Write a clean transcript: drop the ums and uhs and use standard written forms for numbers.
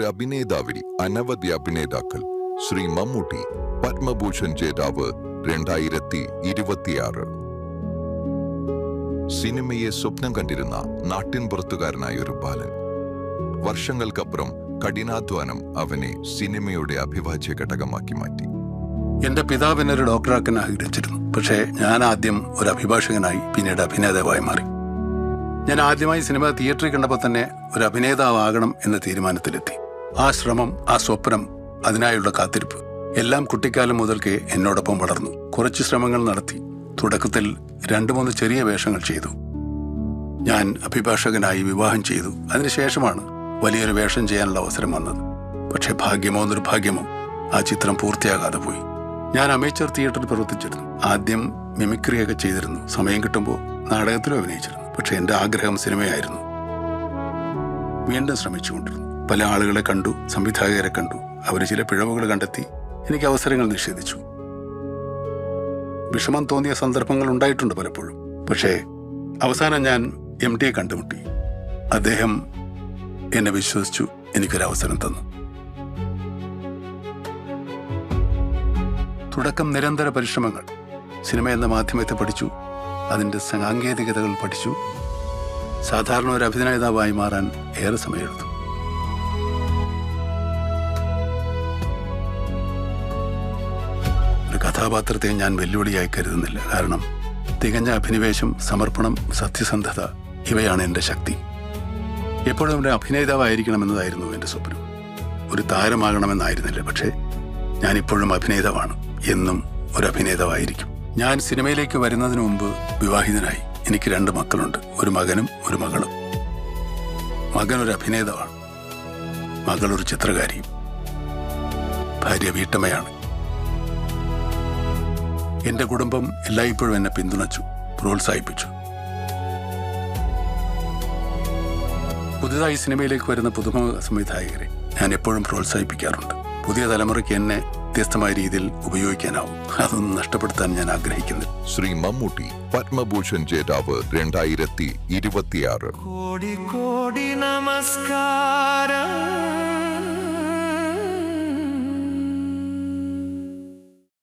ഒരു അഭിനേതാവിൽ അനവധി അഭിനേതാക്കൾ. ശ്രീ മമ്മൂട്ടി പത്മഭൂഷൺ ജേതാവ് 2026. സിനിമയെ സ്വപ്നം കണ്ടിരുന്ന നാട്ടിൻപുറത്തുകാരനായ ഒരു ബാലൻ. വർഷങ്ങൾക്കപ്പുറം കഠിനാധ്വാനം അവനെ സിനിമയുടെ അവിഭാജ്യ ഘടകമാക്കി മാറ്റി. എന്റെ പിതാവ് എന്നെ ഒരു ഡോക്ടറാക്കാൻ ആഗ്രഹിച്ചിരുന്നു. പക്ഷേ ഞാൻ ആദ്യം ഒരു അഭിഭാഷകനായി, പിന്നീട് അഭിനേതാവായി മാറി. ഞാൻ ആദ്യമായി സിനിമ തിയേറ്ററിൽ കണ്ടപ്പോൾ തന്നെ ഒരു അഭിനേതാവാകണം എന്ന തീരുമാനത്തിലെത്തി. ആ ശ്രമം, ആ സ്വപ്നം, അതിനായുള്ള കാത്തിരിപ്പ് എല്ലാം കുട്ടിക്കാലം മുതൽക്കേ എന്നോടൊപ്പം വളർന്നു. കുറച്ച് ശ്രമങ്ങൾ നടത്തി. തുടക്കത്തിൽ 2-3 ചെറിയ വേഷങ്ങൾ ചെയ്തു. ഞാൻ അഭിഭാഷകനായി വിവാഹം ചെയ്തു. അതിനുശേഷമാണ് വലിയൊരു വേഷം ചെയ്യാനുള്ള അവസരം വന്നത്. പക്ഷെ ഭാഗ്യമോ നിർഭാഗ്യമോ ആ ചിത്രം പൂർത്തിയാകാതെ പോയി. ഞാൻ അമേച്ചർ തിയേറ്ററിൽ പ്രവർത്തിച്ചിരുന്നു. ആദ്യം മിമിക്രിയൊക്കെ ചെയ്തിരുന്നു. സമയം കിട്ടുമ്പോൾ നാടകത്തിലും അഭിനയിച്ചിരുന്നു. പക്ഷെ എൻ്റെ ആഗ്രഹം സിനിമയായിരുന്നു. വീണ്ടും ശ്രമിച്ചുകൊണ്ടിരുന്നു. പല ആളുകളെ കണ്ടു, സംവിധായകരെ കണ്ടു. അവർ ചില പിഴവുകൾ കണ്ടെത്തി എനിക്ക് അവസരങ്ങൾ നിഷേധിച്ചു. വിഷമം തോന്നിയ സന്ദർഭങ്ങൾ ഉണ്ടായിട്ടുണ്ട് പലപ്പോഴും. പക്ഷേ അവസാനം ഞാൻ MD കണ്ടുമുട്ടി. അദ്ദേഹം എന്നെ വിശ്വസിച്ചു, എനിക്കൊരവസരം തന്നു. തുടക്കം നിരന്തര പരിശ്രമങ്ങൾ. സിനിമ എന്ന മാധ്യമത്തെ പഠിച്ചു, അതിൻ്റെ സാങ്കേതികതകൾ പഠിച്ചു. സാധാരണ ഒരു അഭിനേതാവായി മാറാൻ ഏറെ സമയമെടുത്തു. ഒരു കഥാപാത്രത്തെ ഞാൻ വെല്ലുവിളിയായി കരുതുന്നില്ല. കാരണം തികഞ്ഞ അഭിനിവേശം, സമർപ്പണം, സത്യസന്ധത ഇവയാണ് എൻ്റെ ശക്തി. എപ്പോഴും ഒരു അഭിനേതാവായിരിക്കണമെന്നതായിരുന്നു എൻ്റെ സ്വപ്നം. ഒരു താരമാകണമെന്നായിരുന്നില്ല. പക്ഷേ ഞാനിപ്പോഴും അഭിനേതാവാണ്. എന്നും ഒരു അഭിനേതാവായിരിക്കും. ഞാൻ സിനിമയിലേക്ക് വരുന്നതിന് മുമ്പ് വിവാഹിതനായി. എനിക്ക് 2 മക്കളുണ്ട്. ഒരു മകനും ഒരു മകളും. മകൻ ഒരു അഭിനേതാവാണ്. മകൾ ഒരു ചിത്രകാരിയും. ഭാര്യ വീട്ടമ്മയാണ്. എന്റെ കുടുംബം എല്ലായ്പ്പോഴും എന്നെ പിന്തുണച്ചു, പ്രോത്സാഹിപ്പിച്ചു. പുതുതായി സിനിമയിലേക്ക് വരുന്ന പുതുമുഖ സംവിധായകരെ ഞാൻ എപ്പോഴും പ്രോത്സാഹിപ്പിക്കാറുണ്ട്. പുതിയ തലമുറയ്ക്ക് എന്നെ വ്യത്യസ്തമായ രീതിയിൽ ഉപയോഗിക്കാനാവും. അതൊന്നും നഷ്ടപ്പെടുത്താൻ ഞാൻ ആഗ്രഹിക്കുന്നില്ല. ശ്രീ മമ്മൂട്ടി പത്മഭൂഷൺ ജേതാവ് 2026. കോടി കോടി നമസ്കാരം.